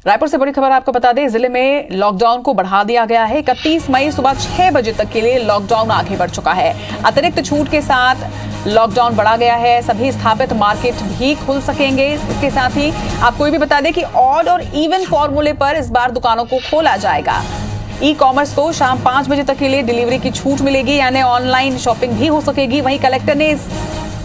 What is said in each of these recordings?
रायपुर से बड़ी खबर आपको बता दें, जिले में लॉकडाउन को बढ़ा दिया गया है। 31 मई सुबह 6 बजे तक के लिए लॉकडाउन आगे बढ़ चुका है। अतिरिक्त छूट के साथ लॉकडाउन बढ़ा गया है। सभी स्थापित मार्केट भी खुल सकेंगे। इसके साथ ही आपको ये भी बता दें कि ऑड और इवन फॉर्मूले पर इस बार दुकानों को खोला जाएगा। ई कॉमर्स को शाम 5 बजे तक के लिए डिलीवरी की छूट मिलेगी, यानी ऑनलाइन शॉपिंग भी हो सकेगी। वहीं कलेक्टर ने इस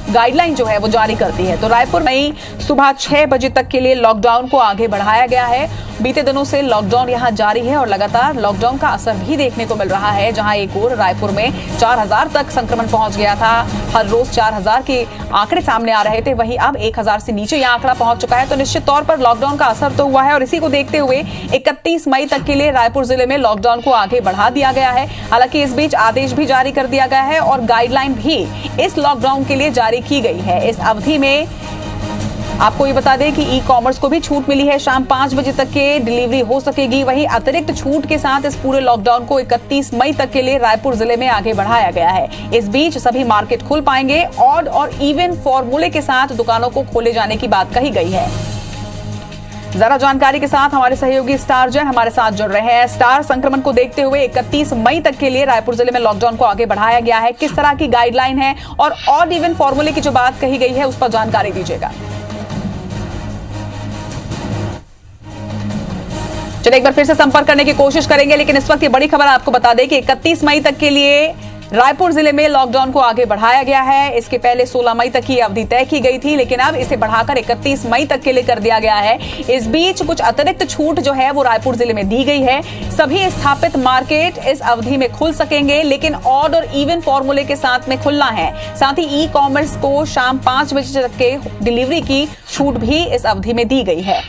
गाइडलाइन जो है वो जारी कर दी है। तो रायपुर में सुबह 6 बजे तक के लिए लॉकडाउन को आगे बढ़ाया गया है। बीते दिनों से लॉकडाउन यहां जारी है और लगातार लॉकडाउन का असर भी देखने को मिल रहा है। जहां एक ओर रायपुर में 4000 तक संक्रमण पहुंच गया था, हर रोज 4000 के आंकड़े सामने आ रहे थे, वहीं अब 1000 से नीचे यह आंकड़ा पहुंच चुका है। तो निश्चित तौर पर लॉकडाउन का असर तो हुआ है और इसी को देखते हुए 31 मई तक के लिए रायपुर जिले में लॉकडाउन को आगे बढ़ा दिया गया है। हालांकि इस बीच आदेश भी जारी कर दिया गया है और गाइडलाइन भी इस लॉकडाउन के लिए जारी की गई है। इस अवधि में आपको ये बता दें कि ई कॉमर्स को भी छूट मिली है, शाम 5 बजे तक के डिलीवरी हो सकेगी। वहीं अतिरिक्त छूट के साथ इस पूरे लॉकडाउन को 31 मई तक के लिए रायपुर जिले में आगे बढ़ाया गया है। इस बीच सभी मार्केट खुल पाएंगे। ऑड और इवन फॉर्मूले के साथ दुकानों को खोले जाने की बात कही गई है। जरा जानकारी के साथ हमारे सहयोगी स्टार जैन हमारे साथ जुड़ रहे हैं। स्टार, संक्रमण को देखते हुए 31 मई तक के लिए रायपुर जिले में लॉकडाउन को आगे बढ़ाया गया है। किस तरह की गाइडलाइन है और ऑड इवन फॉर्मूले की जो बात कही गई है उस पर जानकारी दीजिएगा। चलिए एक बार फिर से संपर्क करने की कोशिश करेंगे, लेकिन इस वक्त ये बड़ी खबर आपको बता दें कि 31 मई तक के लिए रायपुर जिले में लॉकडाउन को आगे बढ़ाया गया है। इसके पहले 16 मई तक की अवधि तय की गई थी, लेकिन अब इसे बढ़ाकर 31 मई तक के लिए कर दिया गया है। इस बीच कुछ अतिरिक्त छूट जो है वो रायपुर जिले में दी गई है। सभी स्थापित मार्केट इस अवधि में खुल सकेंगे, लेकिन ऑड और इवन फॉर्मूले के साथ में खुलना है। साथ ही ई कॉमर्स को शाम 5 बजे तक के डिलीवरी की छूट भी इस अवधि में दी गई है।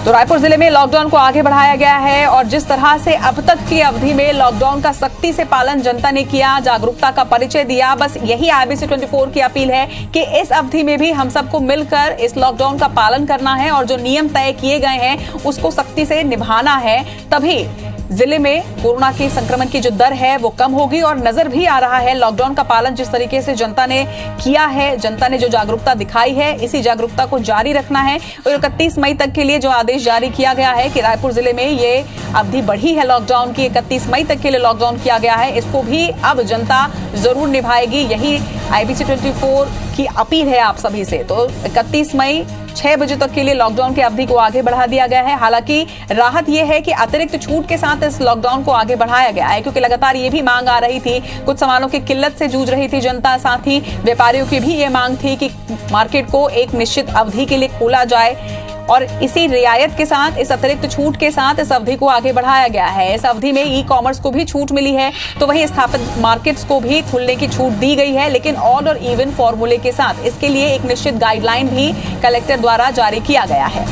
तो रायपुर जिले में लॉकडाउन को आगे बढ़ाया गया है और जिस तरह से अब तक की अवधि में लॉकडाउन का सख्ती से पालन जनता ने किया, जागरूकता का परिचय दिया, बस यही IBC 24 की अपील है कि इस अवधि में भी हम सबको मिलकर इस लॉकडाउन का पालन करना है और जो नियम तय किए गए हैं उसको सख्ती से निभाना है। तभी जिले में कोरोना के संक्रमण की जो दर है वो कम होगी और नजर भी आ रहा है लॉकडाउन का पालन जिस तरीके से जनता ने किया है, जनता ने जो जागरूकता दिखाई है, इसी जागरूकता को जारी रखना है। और 31 मई तक के लिए जो आदेश जारी किया गया है कि रायपुर जिले में ये अवधि बढ़ी है लॉकडाउन की, 31 मई तक के लिए लॉकडाउन किया गया है, इसको भी अब जनता जरूर निभाएगी। यही IBC 24 की अपील है आप सभी से। तो 31 मई 6 बजे तक के लिए लॉकडाउन की अवधि को आगे बढ़ा दिया गया है। हालांकि राहत यह है कि अतिरिक्त छूट के साथ इस लॉकडाउन को आगे बढ़ाया गया है, क्योंकि लगातार ये भी मांग आ रही थी, कुछ सामानों की किल्लत से जूझ रही थी जनता। साथ ही व्यापारियों की भी ये मांग थी कि मार्केट को एक निश्चित अवधि के लिए खोला जाए और इसी रियायत के साथ, इस अतिरिक्त छूट के साथ इस अवधि को आगे बढ़ाया गया है। इस अवधि में ई कॉमर्स को भी छूट मिली है, तो वहीं स्थापित मार्केट्स को भी खुलने की छूट दी गई है, लेकिन ऑड और इवन फॉर्मूले के साथ। इसके लिए एक निश्चित गाइडलाइन भी कलेक्टर द्वारा जारी किया गया है।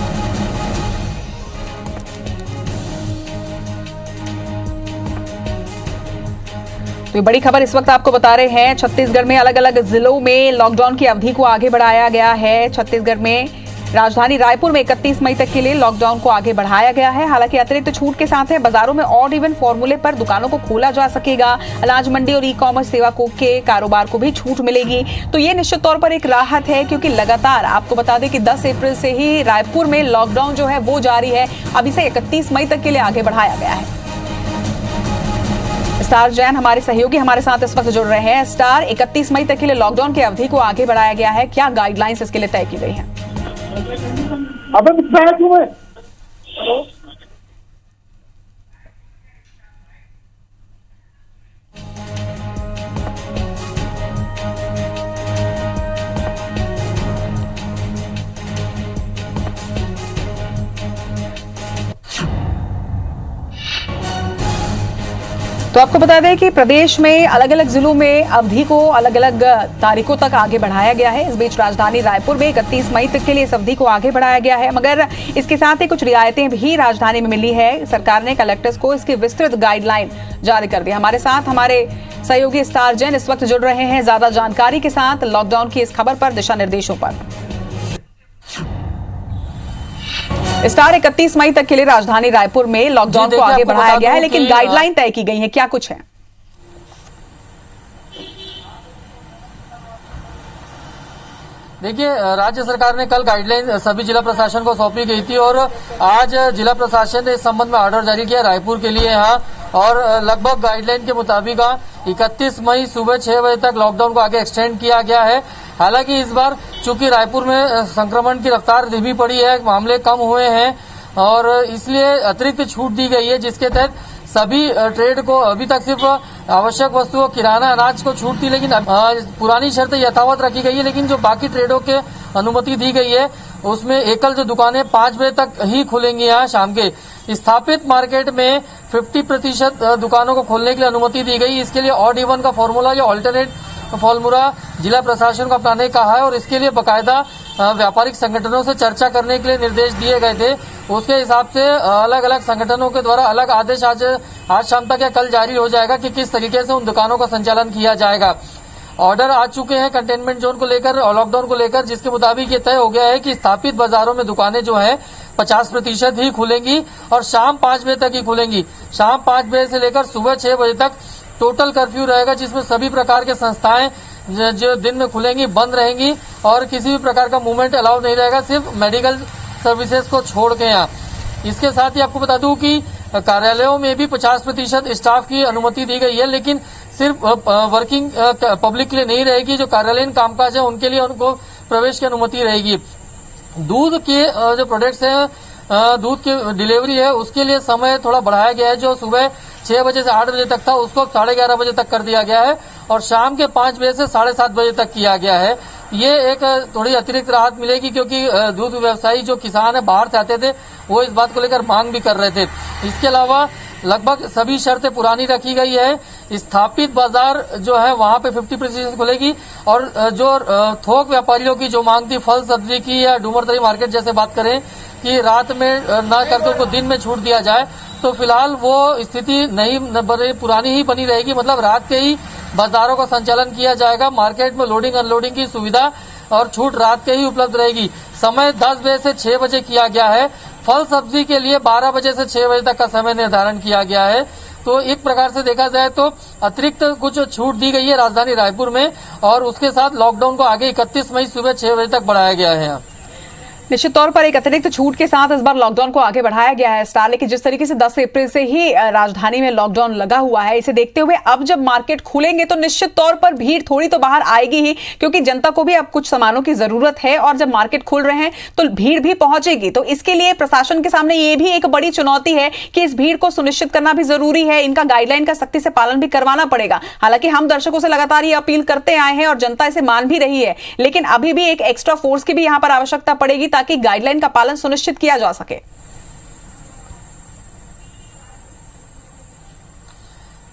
तो बड़ी खबर इस वक्त आपको बता रहे हैं, छत्तीसगढ़ में अलग अलग जिलों में लॉकडाउन की अवधि को आगे बढ़ाया गया है। छत्तीसगढ़ में राजधानी रायपुर में 31 मई तक के लिए लॉकडाउन को आगे बढ़ाया गया है। हालांकि अतिरिक्त छूट के साथ है बाजारों में ऑड इवन फॉर्मूले पर दुकानों को खोला जा सकेगा। अनाज मंडी और ई कॉमर्स सेवा के कारोबार को भी छूट मिलेगी। तो ये निश्चित तौर पर एक राहत है, क्योंकि लगातार आपको बता दें कि 10 अप्रैल से ही रायपुर में लॉकडाउन जो है वो जारी है। अब इसे 31 मई तक के लिए आगे बढ़ाया गया है। स्टार जैन हमारे सहयोगी हमारे साथ इस वक्त जुड़ रहे हैं। स्टार, 31 मई तक के लिए लॉकडाउन की अवधि को आगे बढ़ाया गया है, क्या गाइडलाइंस इसके लिए तय की गई है? अबे तुम्हें तो आपको बता दें कि प्रदेश में अलग अलग जिलों में अवधि को अलग अलग तारीखों तक आगे बढ़ाया गया है। इस बीच राजधानी रायपुर में 31 मई तक के लिए इस अवधि को आगे बढ़ाया गया है, मगर इसके साथ ही कुछ रियायतें भी राजधानी में मिली है। सरकार ने कलेक्टर्स को इसकी विस्तृत गाइडलाइन जारी कर दी। हमारे साथ हमारे सहयोगी स्टार जैन इस वक्त जुड़ रहे हैं ज्यादा जानकारी के साथ लॉकडाउन की इस खबर पर, दिशा निर्देशों पर। स्टार, 31 मई तक के लिए राजधानी रायपुर में लॉकडाउन को आगे बढ़ाया गया है, लेकिन गाइडलाइन तय की गई है, क्या कुछ है? देखिए, राज्य सरकार ने कल गाइडलाइन सभी जिला प्रशासन को सौंपी गई थी और आज जिला प्रशासन ने इस संबंध में ऑर्डर जारी किया रायपुर के लिए यहाँ, और लगभग गाइडलाइन के मुताबिक 31 मई सुबह 6 बजे तक लॉकडाउन को आगे एक्सटेंड किया गया है। हालांकि इस बार चूंकि रायपुर में संक्रमण की रफ्तार धीमी पड़ी है, मामले कम हुए हैं और इसलिए अतिरिक्त छूट दी गई है, जिसके तहत सभी ट्रेड को अभी तक सिर्फ आवश्यक वस्तुओं, किराना, अनाज को छूट थी, लेकिन पुरानी शर्तें यथावत रखी गई है। लेकिन जो बाकी ट्रेडों के अनुमति दी गई है उसमें एकल जो दुकानें 5 बजे तक ही खुलेंगी यहाँ शाम के। स्थापित मार्केट में 50% दुकानों को खोलने के लिए अनुमति दी गई। इसके लिए ऑड इवन का फॉर्मूला या ऑल्टरनेट फॉर्मूला जिला प्रशासन को अपनाने का है और इसके लिए बाकायदा व्यापारिक संगठनों से चर्चा करने के लिए निर्देश दिए गए थे। उसके हिसाब से अलग अलग संगठनों के द्वारा अलग आदेश आज शाम तक या कल जारी हो जाएगा कि किस तरीके से उन दुकानों का संचालन किया जाएगा। ऑर्डर आ चुके हैं कंटेनमेंट जोन को लेकर और लॉकडाउन को लेकर, जिसके मुताबिक ये तय हो गया है कि स्थापित बाजारों में दुकानें जो है 50% ही खुलेंगी और शाम 5 बजे तक ही खुलेंगी। शाम 5 बजे से लेकर सुबह 6 बजे तक टोटल कर्फ्यू रहेगा, जिसमें सभी प्रकार के संस्थाएं जो दिन में खुलेंगी बंद रहेंगी और किसी भी प्रकार का मूवमेंट अलाउ नहीं रहेगा, सिर्फ मेडिकल सर्विसेज को छोड़ के यहाँ। इसके साथ ही आपको बता दूं कि कार्यालयों में भी 50% स्टाफ की अनुमति दी गई है, लेकिन सिर्फ वर्किंग पब्लिक के लिए नहीं रहेगी। जो कार्यालयीन कामकाज है उनके लिए उनको प्रवेश की अनुमति रहेगी। दूध के जो प्रोडक्ट्स हैं, दूध की डिलीवरी है, उसके लिए समय थोड़ा बढ़ाया गया है। जो सुबह 6 बजे से 8 बजे तक था उसको 11:30 बजे तक कर दिया गया है और शाम के 5 बजे से 7:30 बजे तक किया गया है। ये एक थोड़ी अतिरिक्त राहत मिलेगी, क्योंकि दूध व्यवसायी जो किसान है बाहर से आते थे वो इस बात को लेकर मांग भी कर रहे थे। इसके अलावा लगभग सभी शर्तें पुरानी रखी गई है। स्थापित बाजार जो है वहां पे 50% खुलेगी और जो थोक व्यापारियों की जो मांग थी फल सब्जी की या डूमरतरी मार्केट जैसे बात करें कि रात में न करके उनको दिन में छूट दिया जाए, तो फिलहाल वो स्थिति नहीं पुरानी ही बनी रहेगी। मतलब रात के ही बाजारों का संचालन किया जाएगा। मार्केट में लोडिंग अनलोडिंग की सुविधा और छूट रात के ही उपलब्ध रहेगी। समय 10 बजे से 6 बजे किया गया है। फल सब्जी के लिए 12 बजे से 6 बजे तक का समय निर्धारण किया गया है। तो एक प्रकार से देखा जाए तो अतिरिक्त कुछ छूट दी गई है राजधानी रायपुर में और उसके साथ लॉकडाउन को आगे 31 मई सुबह 6 बजे तक बढ़ाया गया है। निश्चित तौर पर एक अतिरिक्त छूट के साथ इस बार लॉकडाउन को आगे बढ़ाया गया है स्टार, लेकिन जिस तरीके से 10 अप्रैल से ही राजधानी में लॉकडाउन लगा हुआ है, इसे देखते हुए अब जब मार्केट खुलेंगे तो निश्चित तौर पर भीड़ थोड़ी तो बाहर आएगी ही, क्योंकि जनता को भी अब कुछ सामानों की जरूरत है और जब मार्केट खुल रहे हैं तो भीड़ भी पहुंचेगी। तो इसके लिए प्रशासन के सामने ये भी एक बड़ी चुनौती है कि इस भीड़ को सुनिश्चित करना भी जरूरी है। इनका गाइडलाइन का सख्ती से पालन भी करवाना पड़ेगा। हालांकि हम दर्शकों से लगातार ये अपील करते आए हैं और जनता इसे मान भी रही है, लेकिन अभी भी एक एक्स्ट्रा फोर्स की भी यहां पर आवश्यकता पड़ेगी ताकि गाइडलाइन का पालन सुनिश्चित किया जा सके।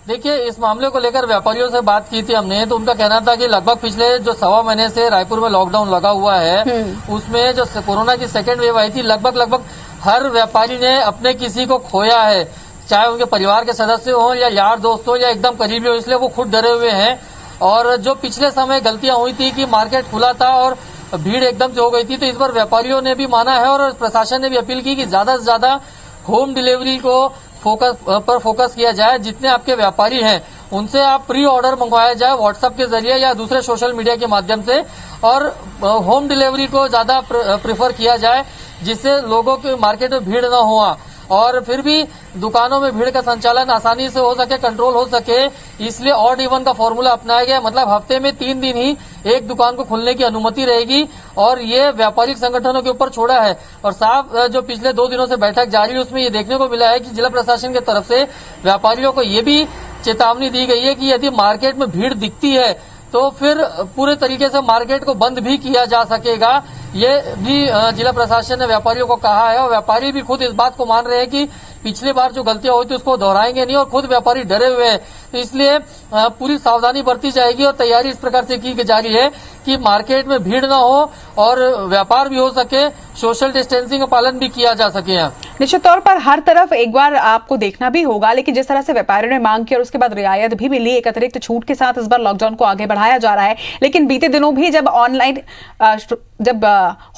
देखिए, इस मामले को लेकर व्यापारियों से बात की थी हमने, तो उनका कहना था कि लगभग पिछले जो 1.25 महीने से रायपुर में लॉकडाउन लगा हुआ है, उसमें जो कोरोना की सेकेंड वेव आई थी लगभग हर व्यापारी ने अपने किसी को खोया है, चाहे उनके परिवार के सदस्य हों या यार दोस्त हो या एकदम करीबी हो, इसलिए वो खुद डरे हुए हैं। और जो पिछले समय गलतियां हुई थी कि मार्केट खुला था और भीड़ एकदम से हो गई थी, तो इस बार व्यापारियों ने भी माना है और प्रशासन ने भी अपील की कि ज्यादा से ज्यादा होम डिलीवरी को फोकस किया जाए। जितने आपके व्यापारी हैं उनसे आप प्री ऑर्डर मंगवाया जाए व्हाट्सएप के जरिए या दूसरे सोशल मीडिया के माध्यम से, और होम डिलीवरी को ज्यादा प्रेफर किया जाए, जिससे लोगों के मार्केट में भीड़ न हुआ और फिर भी दुकानों में भीड़ का संचालन आसानी से हो सके, कंट्रोल हो सके। इसलिए ऑड इवन का फॉर्मूला अपनाया गया। मतलब हफ्ते में 3 दिन ही एक दुकान को खुलने की अनुमति रहेगी और ये व्यापारिक संगठनों के ऊपर छोड़ा है। और साफ जो पिछले 2 दिनों से बैठक जारी है उसमें ये देखने को मिला है कि जिला प्रशासन की तरफ से व्यापारियों को ये भी चेतावनी दी गई है कि यदि मार्केट में भीड़ दिखती है तो फिर पूरे तरीके से मार्केट को बंद भी किया जा सकेगा। ये भी जिला प्रशासन ने व्यापारियों को कहा है और व्यापारी भी खुद इस बात को मान रहे हैं कि पिछली बार जो गलतियां हुई थी उसको दोहराएंगे नहीं और खुद व्यापारी डरे हुए हैं। तो इसलिए पूरी सावधानी बरती जाएगी और तैयारी इस प्रकार से की जा रही है कि मार्केट में भीड़ ना हो और व्यापार भी हो सके, सोशल डिस्टेंसिंग का पालन भी किया जा सके। निश्चित तौर पर हर तरफ एक बार आपको देखना भी होगा, लेकिन जिस तरह से व्यापारियों ने मांग की और उसके बाद रियायत भी मिली, एक अतिरिक्त छूट के साथ इस बार लॉकडाउन को आगे बढ़ाया जा रहा है। लेकिन बीते दिनों भी जब ऑनलाइन जब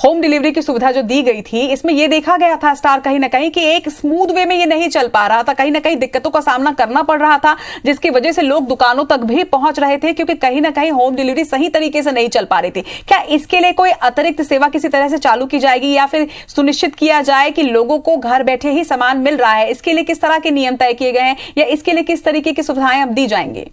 होम डिलीवरी की सुविधा जो दी गई थी, इसमें यह देखा गया था स्टार कहीं ना कहीं कि एक स्मूथ वे में ये नहीं चल पा रहा था, कहीं ना कहीं दिक्कतों का सामना करना पड़ रहा था, जिसकी वजह से लोग दुकानों तक भी पहुंच रहे थे, क्योंकि कहीं ना कहीं होम डिलीवरी सही तरीके से नहीं चल पा रही थी। क्या इसके लिए कोई अतिरिक्त सेवा किसी तरह से चालू की जाएगी, या फिर सुनिश्चित किया जाए कि लोगों को घर बैठे ही सामान मिल रहा है? इसके लिए किस तरह के नियम तय किए गए हैं, या इसके लिए किस तरीके की सुविधाएं अब दी जाएंगी?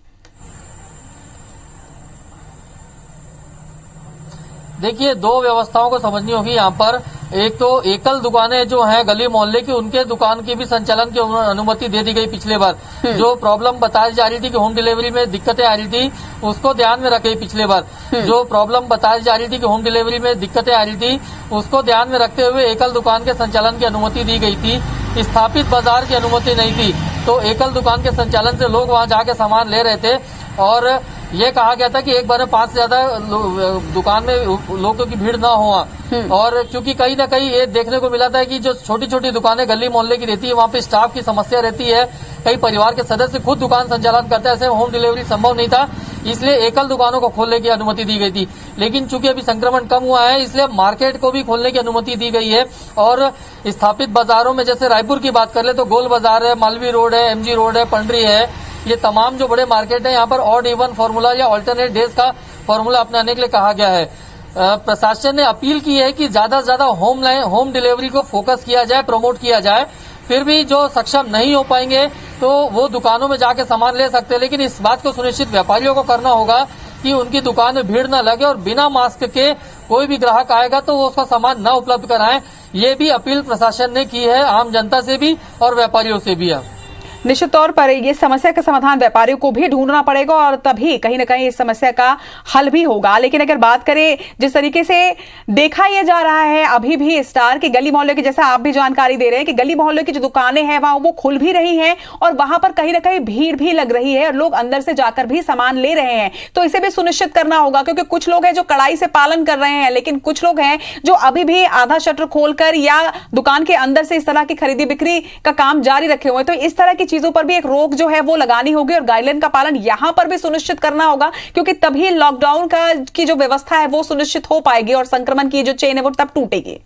देखिए, दो व्यवस्थाओं को समझनी होगी यहाँ पर। एक तो एकल दुकानें जो हैं गली मोहल्ले की, उनके दुकान की भी संचालन की अनुमति दे दी गई पिछले बार। जो प्रॉब्लम बताई जा रही थी कि होम डिलीवरी में दिक्कतें आ रही थी, उसको ध्यान में रखे पिछले बार। जो प्रॉब्लम बताई जा रही थी कि होम डिलीवरी में दिक्कतें आ रही थी, उसको ध्यान में रखते हुए एकल दुकान के संचालन की अनुमति दी गई थी। स्थापित बाजार की अनुमति नहीं थी, तो एकल दुकान के संचालन से लोग वहां जाके सामान ले रहे थे, और ये कहा गया था कि एक बार में 5 से ज्यादा दुकान में लोगों की भीड़ ना हो। और क्योंकि कहीं ना कहीं ये देखने को मिला था कि जो छोटी छोटी दुकानें गली मोहल्ले की रहती है, वहाँ पे स्टाफ की समस्या रहती है, कई परिवार के सदस्य खुद दुकान संचालन करते हैं, ऐसे होम डिलीवरी संभव नहीं था, इसलिए एकल दुकानों को खोलने की अनुमति दी गई थी। लेकिन चूंकि अभी संक्रमण कम हुआ है, इसलिए मार्केट को भी खोलने की अनुमति दी गई है। और स्थापित बाजारों में जैसे रायपुर की बात कर ले तो गोल बाजार है, मालवी रोड है, MG रोड है, पंडरी है, ये तमाम जो बड़े मार्केट है, यहाँ पर ऑड इवन फॉर्मूला या अल्टरनेट डेज का फॉर्मूला अपनाने के लिए कहा गया है। प्रशासन ने अपील की है कि ज्यादा से ज्यादा होम डिलीवरी को फोकस किया जाए, प्रमोट किया जाए। फिर भी जो सक्षम नहीं हो पाएंगे तो वो दुकानों में जाके सामान ले सकते हैं, लेकिन इस बात को सुनिश्चित व्यापारियों को करना होगा कि उनकी दुकान में भीड़ न लगे और बिना मास्क के कोई भी ग्राहक आएगा तो वो उसका सामान न उपलब्ध कराएं। ये भी अपील प्रशासन ने की है आम जनता से भी और व्यापारियों से भी। निश्चित तौर पर ये समस्या का समाधान व्यापारियों को भी ढूंढना पड़ेगा, और तभी कहीं ना कहीं इस समस्या का हल भी होगा। लेकिन अगर बात करें जिस तरीके से देखा यह जा रहा है अभी भी स्टार की गली मोहल्ले की, जैसा आप भी जानकारी दे रहे हैं कि गली मोहल्ले की जो दुकानें हैं वहां वो खुल भी रही हैं, और वहां पर कहीं ना कहीं भीड़ भी लग रही है, और लोग अंदर से जाकर भी सामान ले रहे हैं। तो इसे भी सुनिश्चित करना होगा, क्योंकि कुछ लोग हैं जो कड़ाई से पालन कर रहे हैं, लेकिन कुछ लोग हैं जो अभी भी आधा शटर खोलकर या दुकान के अंदर से इस तरह की खरीदी बिक्री का काम जारी रखे हुए हैं। तो इस तरह की चीजों पर भी एक रोक जो है वो लगानी होगी, और गाइडलाइन का पालन यहां पर भी सुनिश्चित करना होगा, क्योंकि तभी लॉकडाउन की जो व्यवस्था है वो सुनिश्चित हो पाएगी, और संक्रमण की जो चेन है वो तब टूटेगी।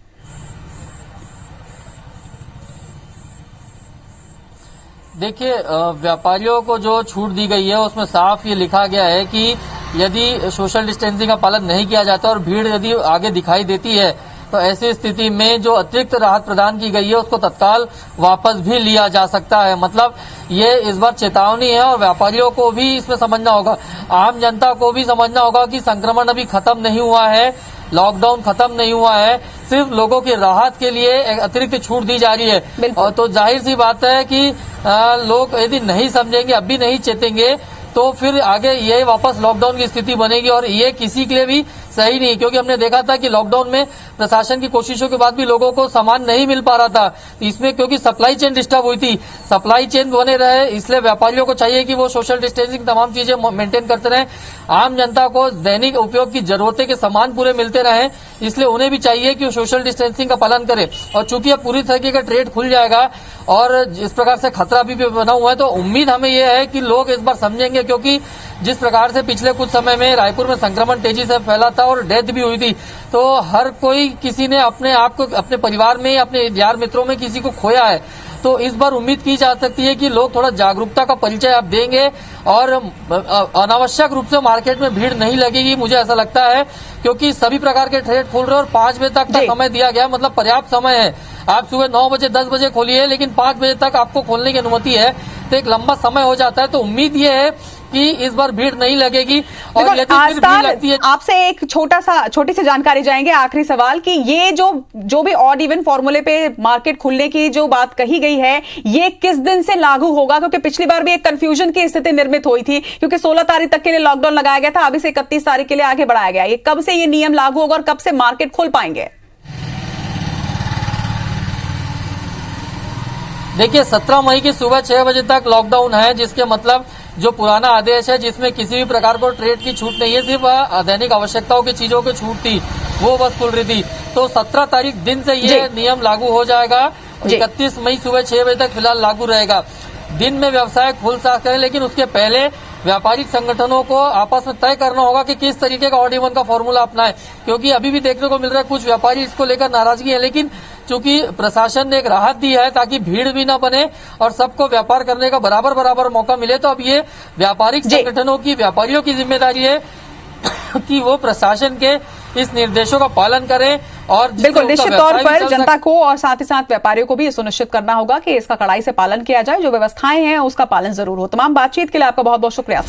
देखिए, व्यापारियों को जो छूट दी गई है उसमें साफ ये लिखा गया है कि यदि सोशल डिस्टेंसिंग का पालन नहीं किया जाता और भीड़ यदि आगे दिखाई देती है तो ऐसी स्थिति में जो अतिरिक्त राहत प्रदान की गई है उसको तत्काल वापस भी लिया जा सकता है। मतलब ये इस बार चेतावनी है, और व्यापारियों को भी इसमें समझना होगा, आम जनता को भी समझना होगा कि संक्रमण अभी खत्म नहीं हुआ है, लॉकडाउन खत्म नहीं हुआ है, सिर्फ लोगों की राहत के लिए अतिरिक्त छूट दी जा रही है। और तो जाहिर सी बात है कि लोग यदि नहीं समझेंगे, अब भी नहीं चेतेंगे, तो फिर आगे ये वापस लॉकडाउन की स्थिति बनेगी, और ये किसी के लिए भी सही नहीं, क्योंकि हमने देखा था कि लॉकडाउन में प्रशासन की कोशिशों के बाद भी लोगों को सामान नहीं मिल पा रहा था। इसमें क्योंकि सप्लाई चेन डिस्टर्ब हुई थी, सप्लाई चेन बने रहे, इसलिए व्यापारियों को चाहिए कि वो सोशल डिस्टेंसिंग तमाम चीजें मेंटेन करते रहें। आम जनता को दैनिक उपयोग की जरूरतें के सामान पूरे मिलते रहें, इसलिए उन्हें भी चाहिए कि वो सोशल डिस्टेंसिंग का पालन करें। और चूंकि अब पूरी तरीके का ट्रेड खुल जाएगा और इस प्रकार से खतरा भी बना हुआ है, तो उम्मीद हमें यह है कि लोग इस बार समझेंगे, क्योंकि जिस प्रकार से पिछले कुछ समय में रायपुर में संक्रमण तेजी से फैला था और डेथ भी हुई थी, तो हर कोई किसी ने अपने आप को, अपने परिवार में, अपने यार मित्रों में किसी को खोया है। तो इस बार उम्मीद की जा सकती है कि लोग थोड़ा जागरूकता का परिचय अब देंगे, और अनावश्यक रूप से मार्केट में भीड़ नहीं लगेगी, मुझे ऐसा लगता है, क्योंकि सभी प्रकार के ट्रेड खुल रहे हैं और 5 बजे तक का समय दिया गया, मतलब पर्याप्त समय है। आप सुबह 9 बजे 10 बजे खोलिए, लेकिन 5 बजे तक आपको खोलने की अनुमति है, तो एक लंबा समय हो जाता है। तो उम्मीद ये है कि इस बार भीड़ नहीं लगेगी, और यदि फिर भीड़ लगती है। आपसे एक छोटी सी जानकारी जाएंगे, आखिरी सवाल, कि ये जो भी ऑड इवन फॉर्मूले पे मार्केट खुलने की जो बात कही गई है, ये किस दिन से लागू होगा? क्योंकि पिछली बार भी एक कंफ्यूजन की स्थिति निर्मित हुई थी, क्योंकि 16 तारीख तक के लिए लॉकडाउन लगाया गया था, अभी से 31 तारीख के लिए आगे बढ़ाया गया। ये कब से ये नियम लागू होगा और कब से मार्केट खुल पाएंगे? देखिए, 17 मई की सुबह 6 बजे तक लॉकडाउन है, जिसके मतलब जो पुराना आदेश है जिसमें किसी भी प्रकार को ट्रेड की छूट नहीं है, सिर्फ दैनिक आवश्यकताओं की चीजों की छूट थी, वो बस खुल रही थी। तो 17 तारीख दिन से ये नियम लागू हो जाएगा। 31 मई सुबह 6 बजे तक फिलहाल लागू रहेगा। दिन में व्यवसाय खुल सकते हैं, लेकिन उसके पहले व्यापारिक संगठनों को आपस में तय करना होगा कि किस तरीके का ऑड इवन का फॉर्मूला अपनाएं, क्योंकि अभी भी देखने को मिल रहा है कुछ व्यापारी इसको लेकर नाराजगी है, लेकिन चूंकि प्रशासन ने एक राहत दी है ताकि भीड़ भी ना बने और सबको व्यापार करने का बराबर मौका मिले, तो अब ये व्यापारिक संगठनों की, व्यापारियों की जिम्मेदारी है कि वो प्रशासन के इस निर्देशों का पालन करें। और बिल्कुल, निश्चित तौर पर जनता को और साथ ही साथ व्यापारियों को भी सुनिश्चित करना होगा कि इसका कड़ाई से पालन किया जाए, जो व्यवस्थाएं हैं उसका पालन जरूर हो। तमाम बातचीत के लिए आपका बहुत बहुत शुक्रिया।